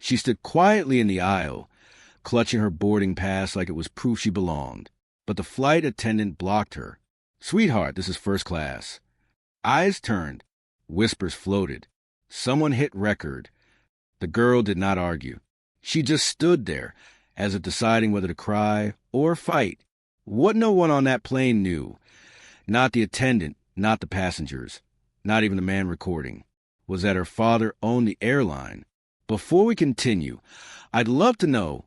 She stood quietly in the aisle, clutching her boarding pass like it was proof she belonged. But the flight attendant blocked her. "Sweetheart, this is first class." Eyes turned. Whispers floated. Someone hit record. The girl did not argue. She just stood there, as if deciding whether to cry or fight. What no one on that plane knew, not the attendant, not the passengers, not even the man recording, was that her father owned the airline. Before we continue, I'd love to know,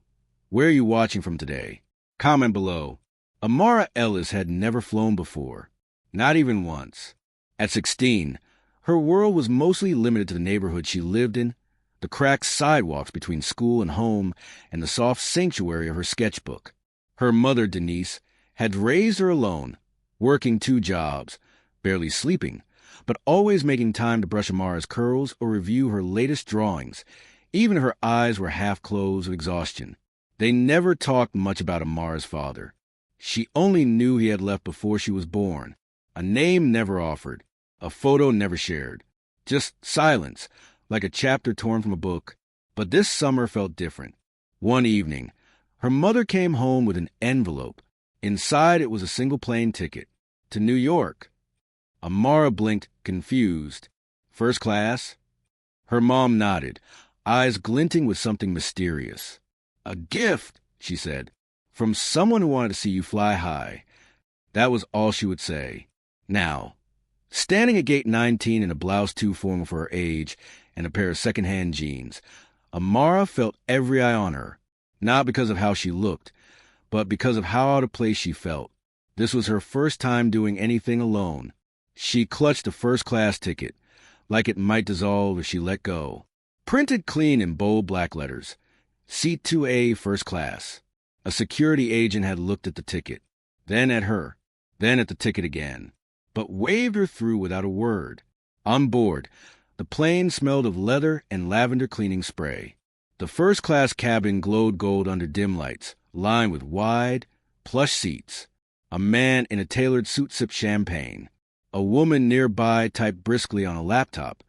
where are you watching from today? Comment below. Amara Ellis had never flown before, not even once. At 16, her world was mostly limited to the neighborhood she lived in, the cracked sidewalks between school and home, and the soft sanctuary of her sketchbook. Her mother, Denise, had raised her alone, working 2 jobs, barely sleeping, but always making time to brush Amara's curls or review her latest drawings. Even her eyes were half closed with exhaustion. They never talked much about Amara's father. She only knew he had left before she was born. A name never offered, a photo never shared. Just silence, like a chapter torn from a book. But this summer felt different. One evening, her mother came home with an envelope. Inside it was a single plane ticket to New York. Amara blinked, confused. "First class?" Her mom nodded, eyes glinting with something mysterious. "A gift," she said, "from someone who wanted to see you fly high." That was all she would say. Now, standing at gate 19 in a blouse too formal for her age and a pair of second-hand jeans, Amara felt every eye on her, not because of how she looked, but because of how out of place she felt. This was her first time doing anything alone. She clutched a first-class ticket, like it might dissolve if she let go. Printed clean in bold black letters, Seat 2A, first class. A security agent had looked at the ticket, then at her, then at the ticket again, but waved her through without a word. On board, the plane smelled of leather and lavender cleaning spray. The first-class cabin glowed gold under dim lights, lined with wide, plush seats. A man in a tailored suit sipped champagne. A woman nearby typed briskly on a laptop.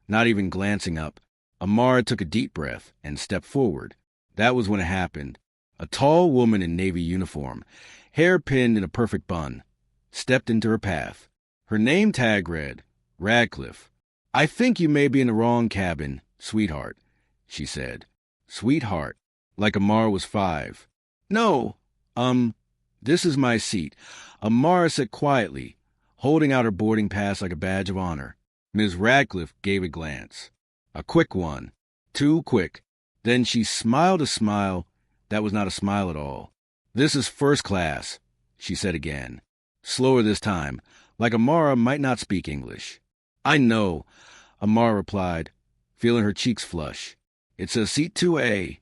Not even glancing up, Amara took a deep breath and stepped forward. That was when it happened. A tall woman in navy uniform, hair pinned in a perfect bun, stepped into her path. Her name tag read, Radcliffe. "I think you may be in the wrong cabin, sweetheart," she said. Sweetheart, like Amara was 5. "No, this is my seat," Amara said quietly, holding out her boarding pass like a badge of honor. Ms. Radcliffe gave a glance. A quick one. Too quick. Then she smiled a smile that was not a smile at all. "This is first class," she said again. Slower this time, like Amara might not speak English. "I know," Amara replied, feeling her cheeks flush. "It says seat 2A.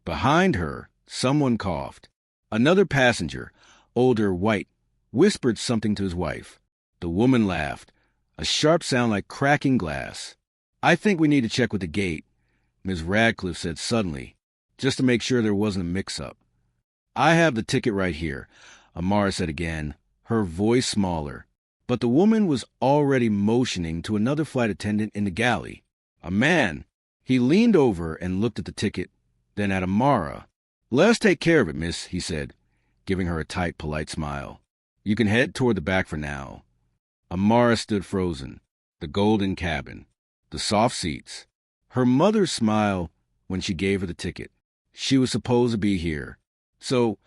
Behind her, someone coughed. Another passenger, older, white, whispered something to his wife. The woman laughed, a sharp sound like cracking glass. "I think we need to check with the gate," Ms. Radcliffe said suddenly, just to make sure there wasn't a mix-up. "I have the ticket right here," Amara said again, her voice smaller. But the woman was already motioning to another flight attendant in the galley. A man. He leaned over and looked at the ticket, then at Amara. "Let us take care of it, miss," he said, giving her a tight, polite smile. "You can head toward the back for now." Amara stood frozen. The golden cabin. The soft seats. Her mother's smile when she gave her the ticket. She was supposed to be here. So,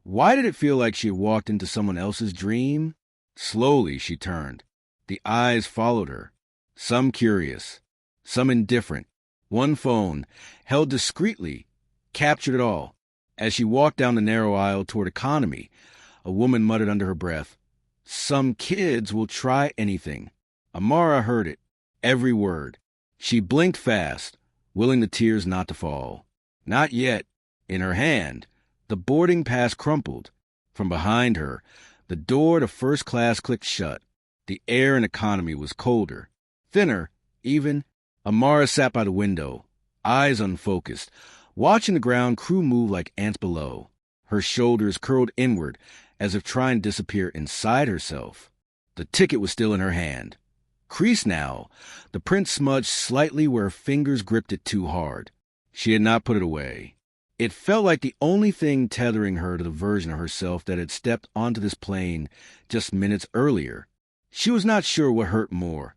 why did it feel like she had walked into someone else's dream? Slowly, she turned. The eyes followed her. Some curious. Some indifferent. One phone, held discreetly, captured it all. As she walked down the narrow aisle toward economy, a woman muttered under her breath, "Some kids will try anything." Amara heard it. Every word. She blinked fast, willing the tears not to fall. Not yet. In her hand, the boarding pass crumpled. From behind her, the door to first class clicked shut. The air in economy was colder. Thinner, even. Amara sat by the window, eyes unfocused, watching the ground crew move like ants below. Her shoulders curled inward, as if trying to disappear inside herself. The ticket was still in her hand. Creased now, the print smudged slightly where her fingers gripped it too hard. She had not put it away. It felt like the only thing tethering her to the version of herself that had stepped onto this plane just minutes earlier. She was not sure what hurt more,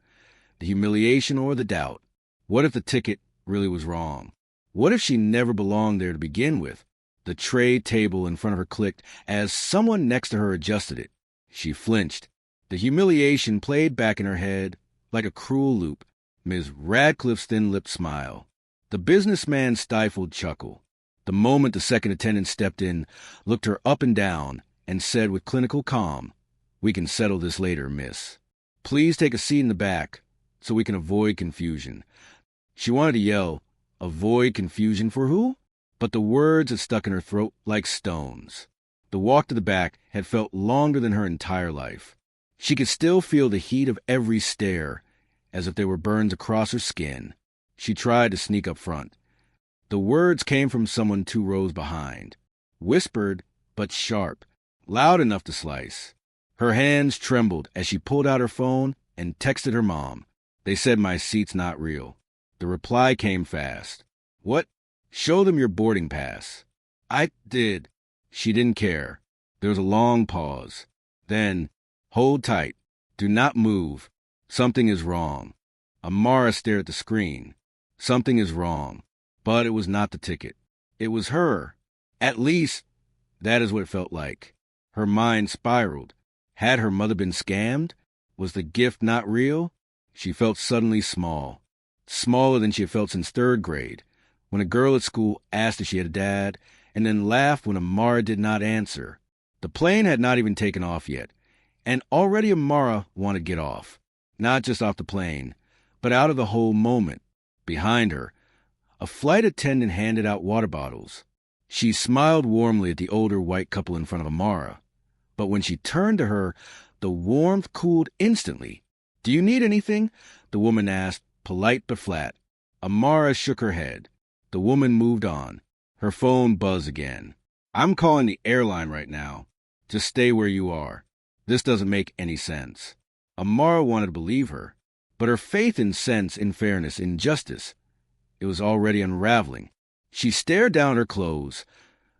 the humiliation or the doubt. What if the ticket really was wrong? What if she never belonged there to begin with? The tray table in front of her clicked as someone next to her adjusted it. She flinched. The humiliation played back in her head like a cruel loop. Ms. Radcliffe's thin-lipped smile. The businessman's stifled chuckle. The moment the second attendant stepped in, looked her up and down, and said with clinical calm, "We can settle this later, miss. Please take a seat in the back so we can avoid confusion." She wanted to yell, "Avoid confusion for who?" But the words had stuck in her throat like stones. The walk to the back had felt longer than her entire life. She could still feel the heat of every stare, as if there were burns across her skin. She tried to sneak up front. The words came from someone 2 rows behind, whispered but sharp, loud enough to slice. Her hands trembled as she pulled out her phone and texted her mom. They said my seat's not real. The reply came fast. "What? Show them your boarding pass." "I did." She didn't care. There was a long pause. Then, "Hold tight. Do not move. Something is wrong." Amara stared at the screen. Something is wrong. But it was not the ticket. It was her. At least, that is what it felt like. Her mind spiraled. Had her mother been scammed? Was the gift not real? She felt suddenly small. Smaller than she had felt since 3rd grade, when a girl at school asked if she had a dad, and then laughed when Amara did not answer. The plane had not even taken off yet, and already Amara wanted to get off. Not just off the plane, but out of the whole moment. Behind her, a flight attendant handed out water bottles. She smiled warmly at the older white couple in front of Amara. But when she turned to her, the warmth cooled instantly. "Do you need anything?" the woman asked, polite but flat. Amara shook her head. The woman moved on. Her phone buzzed again. "I'm calling the airline right now. Just stay where you are. This doesn't make any sense." Amara wanted to believe her, but her faith in sense, in fairness, in justice, it was already unraveling. She stared down at her clothes.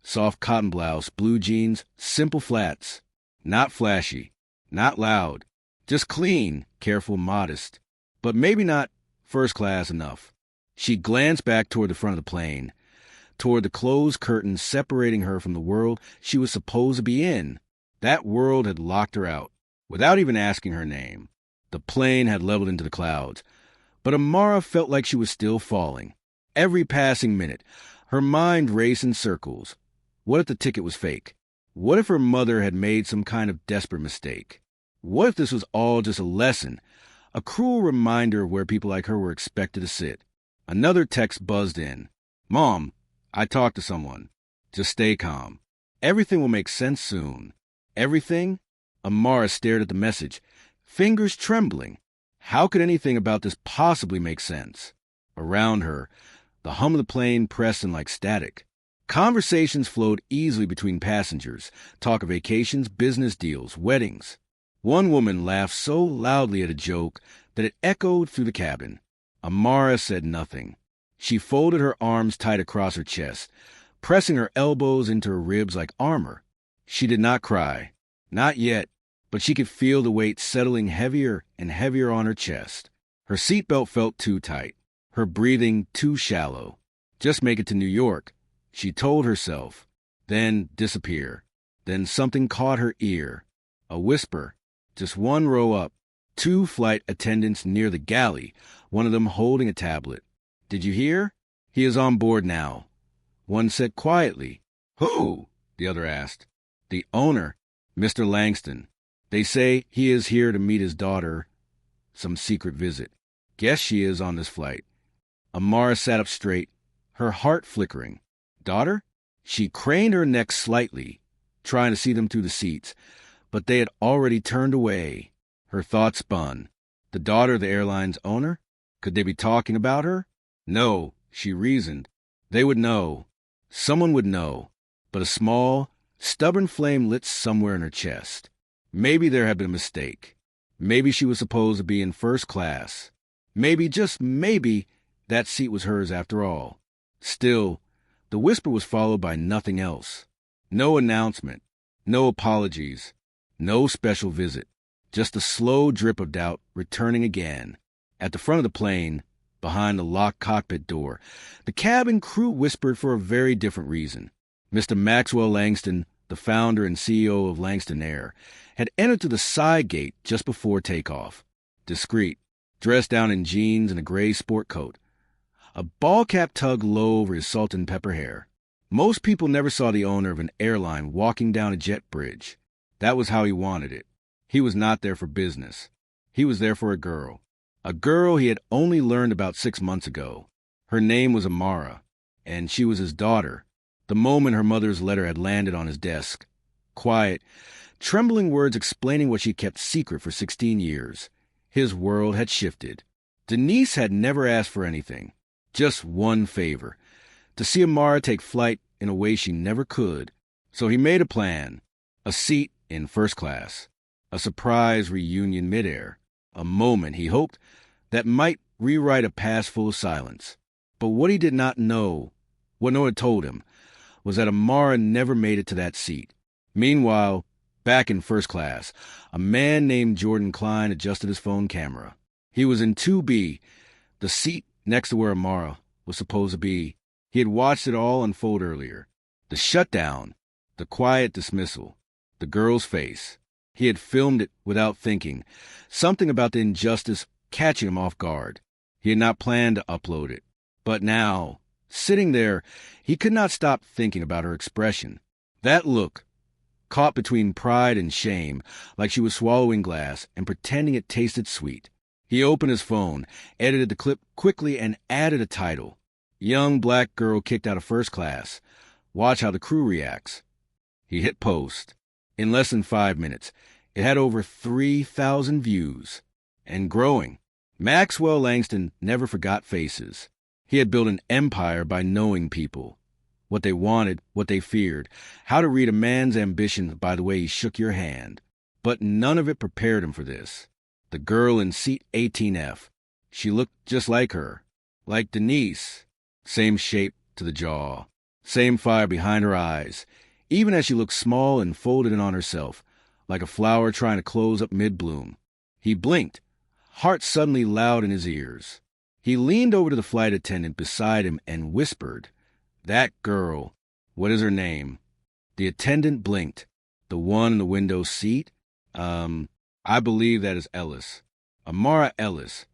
Soft cotton blouse, blue jeans, simple flats. Not flashy, not loud, just clean, careful, modest. But maybe not first class enough. She glanced back toward the front of the plane, toward the closed curtain separating her from the world she was supposed to be in. That world had locked her out, without even asking her name. The plane had leveled into the clouds, but Amara felt like she was still falling. Every passing minute, her mind raced in circles. What if the ticket was fake? What if her mother had made some kind of desperate mistake? What if this was all just a lesson, a cruel reminder of where people like her were expected to sit? Another text buzzed in. "Mom, I talked to someone. Just stay calm. Everything will make sense soon." Everything? Amara stared at the message, fingers trembling. How could anything about this possibly make sense? Around her, the hum of the plane pressed in like static. Conversations flowed easily between passengers, talk of vacations, business deals, weddings. One woman laughed so loudly at a joke that it echoed through the cabin. Amara said nothing. She folded her arms tight across her chest, pressing her elbows into her ribs like armor. She did not cry. Not yet, but she could feel the weight settling heavier and heavier on her chest. Her seatbelt felt too tight, her breathing too shallow. Just make it to New York, she told herself, then disappear. Then something caught her ear. A whisper, just 1 row up. 2 flight attendants near the galley, one of them holding a tablet. "Did you hear? He is on board now." One said quietly. "Who?" the other asked. "The owner, Mr. Langston. They say he is here to meet his daughter. Some secret visit. Guess she is on this flight." Amara sat up straight, her heart flickering. Daughter? She craned her neck slightly, trying to see them through the seats, but they had already turned away. Her thoughts spun. The daughter of the airline's owner? Could they be talking about her? No, she reasoned. They would know. Someone would know. But a small, stubborn flame lit somewhere in her chest. Maybe there had been a mistake. Maybe she was supposed to be in first class. Maybe, just maybe, that seat was hers after all. Still, the whisper was followed by nothing else. No announcement, no apologies, no special visit. Just a slow drip of doubt returning again. At the front of the plane, behind the locked cockpit door, the cabin crew whispered for a very different reason. Mr. Maxwell Langston, the founder and CEO of Langston Air, had entered through the side gate just before takeoff. Discreet, dressed down in jeans and a gray sport coat. A ball cap tugged low over his salt and pepper hair. Most people never saw the owner of an airline walking down a jet bridge. That was how he wanted it. He was not there for business. He was there for a girl. A girl he had only learned about 6 months ago. Her name was Amara, and she was his daughter. The moment her mother's letter had landed on his desk. Quiet, trembling words explaining what she kept secret for 16 years. His world had shifted. Denise had never asked for anything. Just one favor. To see Amara take flight in a way she never could. So he made a plan. A seat in first class. A surprise reunion midair. A moment, he hoped, that might rewrite a past full of silence. But what he did not know, what no one had told him, was that Amara never made it to that seat. Meanwhile, back in first class, a man named Jordan Klein adjusted his phone camera. He was in 2B, the seat next to where Amara was supposed to be. He had watched it all unfold earlier. The shutdown, the quiet dismissal, the girl's face. He had filmed it without thinking, something about the injustice catching him off guard. He had not planned to upload it. But now, sitting there, he could not stop thinking about her expression. That look, caught between pride and shame, like she was swallowing glass and pretending it tasted sweet. He opened his phone, edited the clip quickly, and added a title. Young black girl kicked out of first class. Watch how the crew reacts. He hit post. In less than 5 minutes, it had over 3,000 views. And growing. Maxwell Langston never forgot faces. He had built an empire by knowing people. What they wanted, what they feared, how to read a man's ambition by the way he shook your hand. But none of it prepared him for this. The girl in seat 18F. She looked just like her. Like Denise. Same shape to the jaw. Same fire behind her eyes. Even as she looked small and folded in on herself, like a flower trying to close up mid-bloom. He blinked, heart suddenly loud in his ears. He leaned over to the flight attendant beside him and whispered, "That girl, what is her name?" The attendant blinked. "The one in the window seat? I believe that is Ellis. Amara Ellis."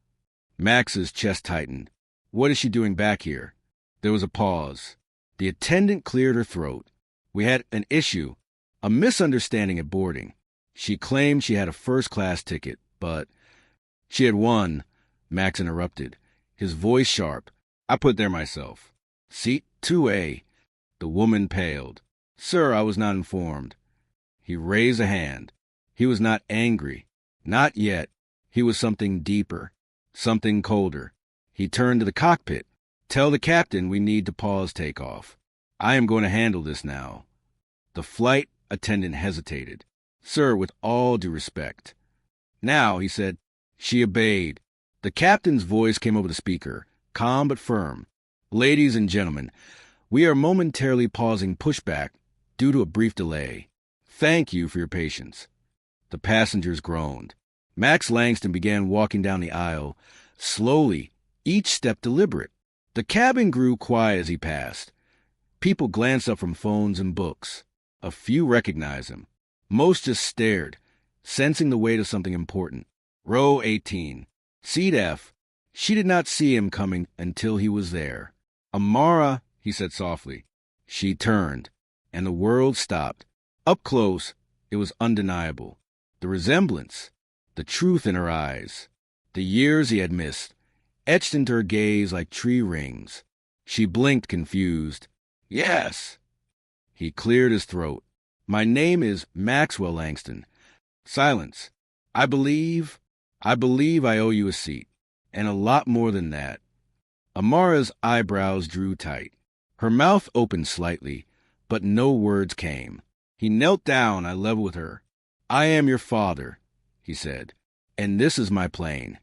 Max's chest tightened. "What is she doing back here?" There was a pause. The attendant cleared her throat. "We had an issue, a misunderstanding at boarding. She claimed she had a first-class ticket, but—" "She had won," Max interrupted, his voice sharp. "I put there myself. Seat 2A. The woman paled. "Sir, I was not informed." He raised a hand. He was not angry. Not yet. He was something deeper, something colder. He turned to the cockpit. "Tell the captain we need to pause takeoff. I am going to handle this now." The flight attendant hesitated. "Sir, with all due respect." "Now," he said. She obeyed. The captain's voice came over the speaker, calm but firm. "Ladies and gentlemen, we are momentarily pausing pushback due to a brief delay. Thank you for your patience." The passengers groaned. Max Langston began walking down the aisle, slowly, each step deliberate. The cabin grew quiet as he passed. People glanced up from phones and books. A few recognized him. Most just stared, sensing the weight of something important. Row 18. Seat F. She did not see him coming until he was there. "Amara," he said softly. She turned, and the world stopped. Up close, it was undeniable. The resemblance, the truth in her eyes, the years he had missed, etched into her gaze like tree rings. She blinked, confused. "Yes." He cleared his throat. "My name is Maxwell Langston." Silence. I believe I owe you a seat. And a lot more than that." Amara's eyebrows drew tight. Her mouth opened slightly, but no words came. He knelt down eye level with her. "I am your father," he said, "and this is my plane."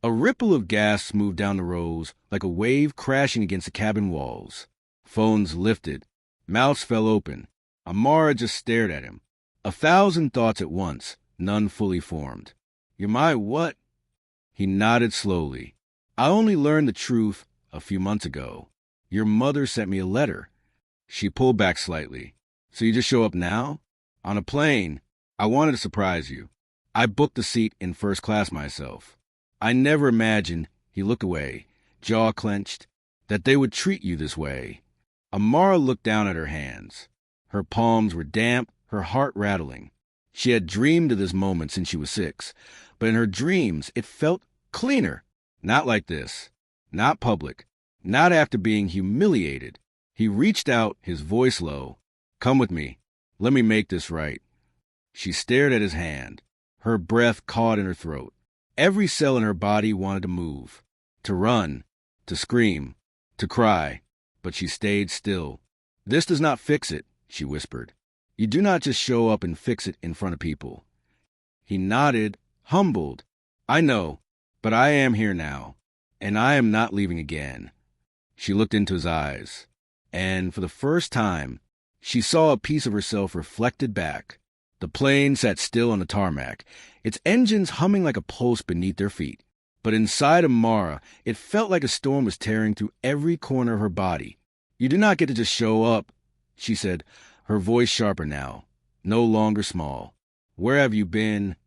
A ripple of gas moved down the rows like a wave crashing against the cabin walls. Phones lifted. Mouths fell open. Amara just stared at him. 1,000 thoughts at once, none fully formed. "You're my what?" He nodded slowly. "I only learned the truth a few months ago. Your mother sent me a letter." She pulled back slightly. "So you just show up now?" "On a plane. I wanted to surprise you. I booked the seat in first class myself. I never imagined," he looked away, jaw clenched, "that they would treat you this way." Amara looked down at her hands. Her palms were damp, her heart rattling. She had dreamed of this moment since she was 6, but in her dreams it felt cleaner. Not like this. Not public. Not after being humiliated. He reached out, his voice low. "Come with me. Let me make this right." She stared at his hand. Her breath caught in her throat. Every cell in her body wanted to move, to run, to scream, to cry, but she stayed still. "This does not fix it," she whispered. "You do not just show up and fix it in front of people." He nodded, humbled. "I know, but I am here now, and I am not leaving again." She looked into his eyes, and for the first time, she saw a piece of herself reflected back. The plane sat still on the tarmac, its engines humming like a pulse beneath their feet. But inside Amara, it felt like a storm was tearing through every corner of her body. "You do not get to just show up," she said, her voice sharper now, no longer small. "Where have you been?"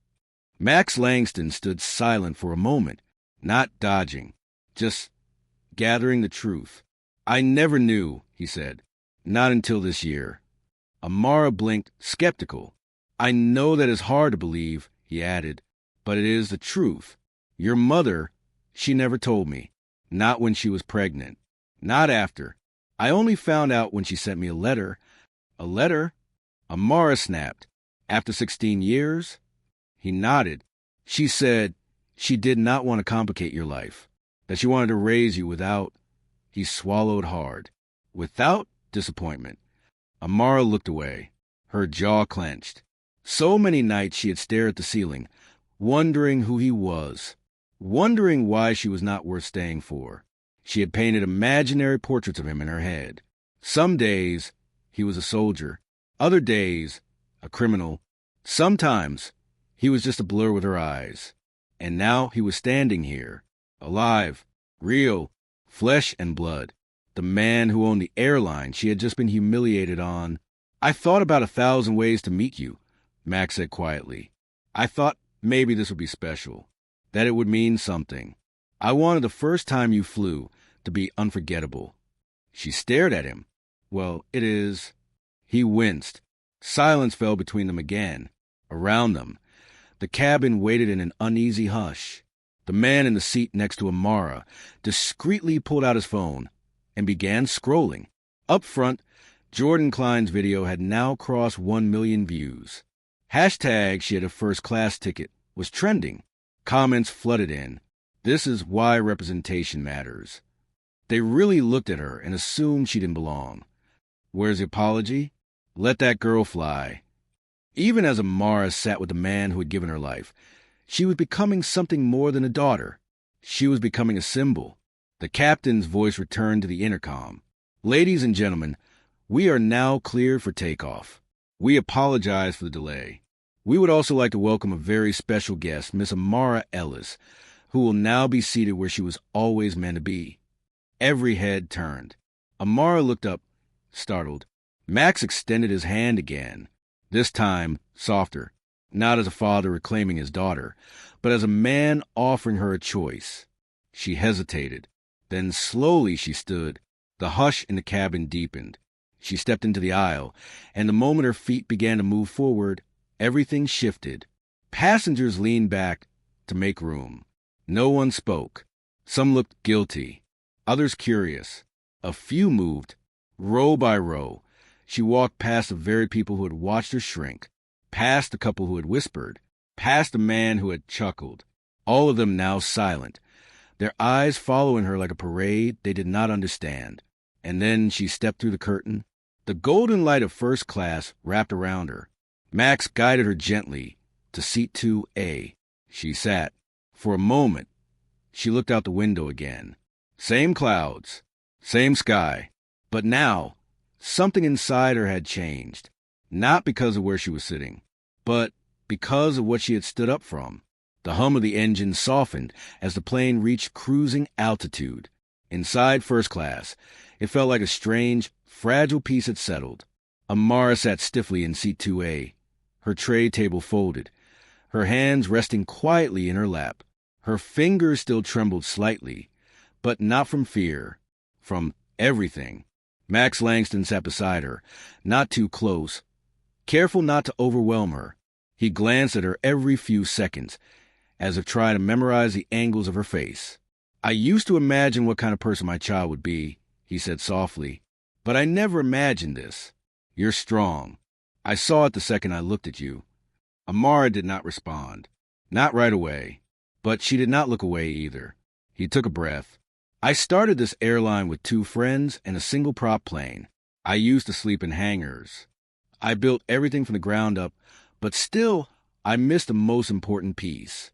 Max Langston stood silent for a moment, not dodging, just gathering the truth. "I never knew," he said. "Not until this year." Amara blinked, skeptical. "I know that is hard to believe," he added, "but it is the truth. Your mother, she never told me. Not when she was pregnant. Not after. I only found out when she sent me a letter." "A letter?" Amara snapped. "After 16 years?" He nodded. "She said she did not want to complicate your life, that she wanted to raise you without—" He swallowed hard. "Without disappointment." Amara looked away. Her jaw clenched. So many nights she had stared at the ceiling, wondering who he was, wondering why she was not worth staying for. She had painted imaginary portraits of him in her head. Some days, he was a soldier. Other days, a criminal. Sometimes, he was just a blur with her eyes. And now he was standing here, alive, real, flesh and blood. The man who owned the airline she had just been humiliated on. "I thought about 1,000 ways to meet you," Max said quietly. "I thought maybe this would be special, that it would mean something. I wanted the first time you flew to be unforgettable." She stared at him. "Well, it is." He winced. Silence fell between them again, around them. The cabin waited in an uneasy hush. The man in the seat next to Amara discreetly pulled out his phone and began scrolling. Up front, Jordan Klein's video had now crossed 1 million views. Hashtag she had a first-class ticket was trending. Comments flooded in. "This is why representation matters." They really looked at her and assumed she didn't belong. Where's the apology? Let that girl fly. Even as Amara sat with the man who had given her life, she was becoming something more than a daughter. She was becoming a symbol. The captain's voice returned to the intercom. "Ladies and gentlemen, we are now cleared for takeoff. We apologize for the delay. We would also like to welcome a very special guest, Miss Amara Ellis, who will now be seated where she was always meant to be." Every head turned. Amara looked up, startled. Max extended his hand again, this time softer, not as a father reclaiming his daughter, but as a man offering her a choice. She hesitated. Then slowly she stood. The hush in the cabin deepened. She stepped into the aisle, and the moment her feet began to move forward, everything shifted. Passengers leaned back to make room. No one spoke. Some looked guilty, others curious. A few moved, row by row. She walked past the very people who had watched her shrink, past the couple who had whispered, past the man who had chuckled, all of them now silent, their eyes following her like a parade they did not understand. And then she stepped through the curtain. The golden light of first class wrapped around her. Max guided her gently to seat 2A. She sat. For a moment, She looked out the window again. Same clouds, same sky. But now, something inside her had changed. Not because of where she was sitting, but because of what she had stood up from. The hum of the engine softened as the plane reached cruising altitude. Inside first class, it felt like a strange, fragile peace had settled. Amara sat stiffly in seat 2A, her tray table folded, her hands resting quietly in her lap. Her fingers still trembled slightly, but not from fear, from everything. Max Langston sat beside her, not too close, careful not to overwhelm her. He glanced at her every few seconds, as if trying to memorize the angles of her face. "I used to imagine what kind of person my child would be," he said softly, "but I never imagined this. You're strong. I saw it the second I looked at you." Amara did not respond. Not right away, but she did not look away either. He took a breath. "I started this airline with 2 friends and a single prop plane. I used to sleep in hangars. I built everything from the ground up, but still, I missed the most important piece."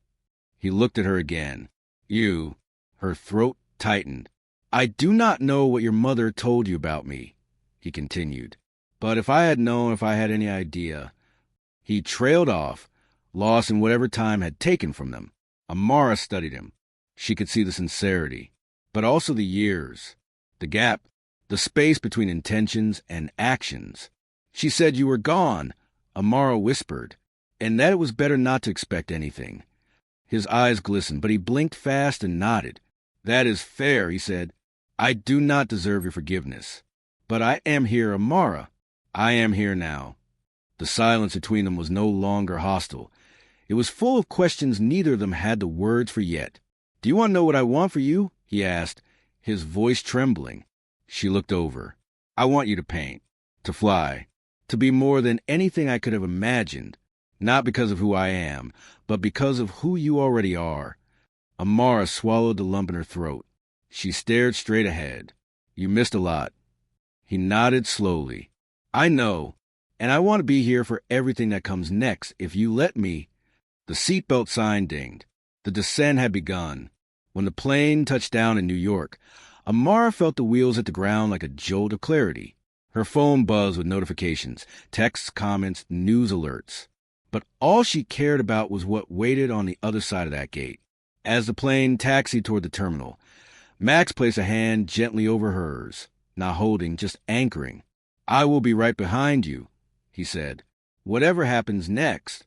He looked at her again. "You." Her throat tightened. "I do not know what your mother told you about me," he continued. "But if I had known, if I had any idea." He trailed off, lost in whatever time had taken from them. Amara studied him. She could see the sincerity, but also the years, the gap, the space between intentions and actions. "She said you were gone," Amara whispered, "and that it was better not to expect anything." His eyes glistened, but he blinked fast and nodded. "That is fair," he said. "I do not deserve your forgiveness. But I am here, Amara. I am here now." The silence between them was no longer hostile. It was full of questions neither of them had the words for yet. "Do you want to know what I want for you?" he asked, his voice trembling. She looked over. "I want you to paint, to fly, to be more than anything I could have imagined, not because of who I am, but because of who you already are." Amara swallowed the lump in her throat. She stared straight ahead. "You missed a lot." He nodded slowly. "I know, and I want to be here for everything that comes next, if you let me." The seatbelt sign dinged. The descent had begun. When the plane touched down in New York, Amara felt the wheels hit the ground like a jolt of clarity. Her phone buzzed with notifications, texts, comments, news alerts. But all she cared about was what waited on the other side of that gate. As the plane taxied toward the terminal, Max placed a hand gently over hers, not holding, just anchoring. "I will be right behind you," he said. "Whatever happens next."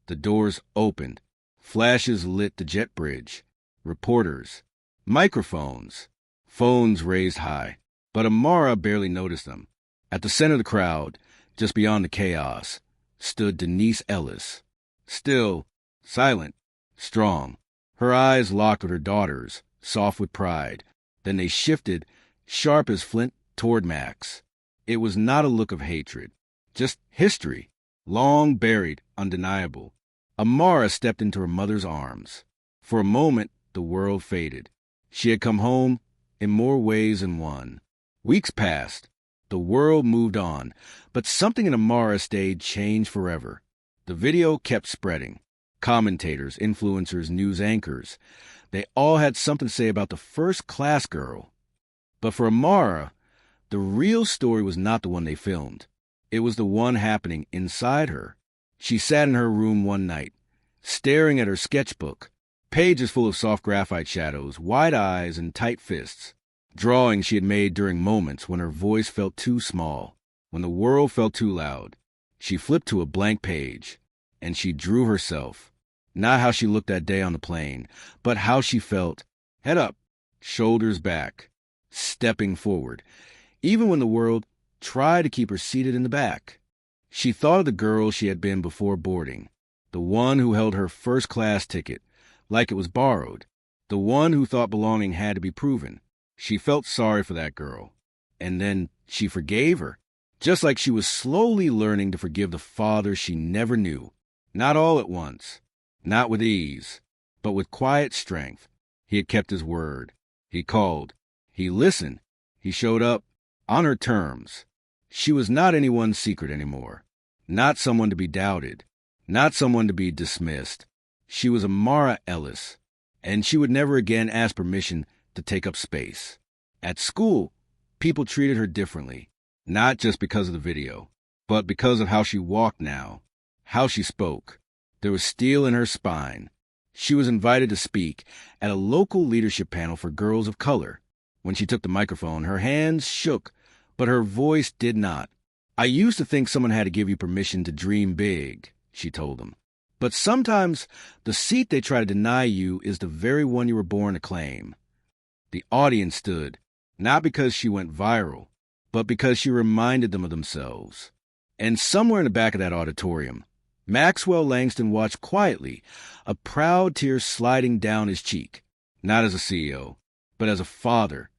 The doors opened. Flashes lit the jet bridge. Reporters. Microphones. Phones raised high. But Amara barely noticed them. At the center of the crowd, just beyond the chaos, stood Denise Ellis. Still, silent, strong. Her eyes locked with her daughter's, soft with pride. Then they shifted, sharp as flint, toward Max. It was not a look of hatred, just history, long buried, undeniable. Amara stepped into her mother's arms. For a moment, the world faded. She had come home in more ways than one. Weeks passed. The world moved on, but something in Amara stayed changed forever. The video kept spreading. Commentators, influencers, news anchors, they all had something to say about the first-class girl. But for Amara, the real story was not the one they filmed. It was the one happening inside her. She sat in her room one night, staring at her sketchbook, pages full of soft graphite shadows, wide eyes, and tight fists. Drawings she had made during moments when her voice felt too small, when the world felt too loud. She flipped to a blank page, and she drew herself. Not how she looked that day on the plane, but how she felt, head up, shoulders back, stepping forward, even when the world tried to keep her seated in the back. She thought of the girl she had been before boarding, the one who held her first-class ticket, like it was borrowed, the one who thought belonging had to be proven. She felt sorry for that girl, and then she forgave her, just like she was slowly learning to forgive the father she never knew. Not all at once, not with ease, but with quiet strength. He had kept his word. He called. He listened. He showed up on her terms. She was not anyone's secret anymore, not someone to be doubted, not someone to be dismissed. She was Amara Ellis, and she would never again ask permission to take up space. At school, people treated her differently, not just because of the video, but because of how she walked now, how she spoke. There was steel in her spine. She was invited to speak at a local leadership panel for girls of color. When she took the microphone, her hands shook, but her voice did not. "I used to think someone had to give you permission to dream big," she told them. "But sometimes the seat they try to deny you is the very one you were born to claim." The audience stood, not because she went viral, but because she reminded them of themselves. And somewhere in the back of that auditorium, Maxwell Langston watched quietly, a proud tear sliding down his cheek, not as a CEO, but as a father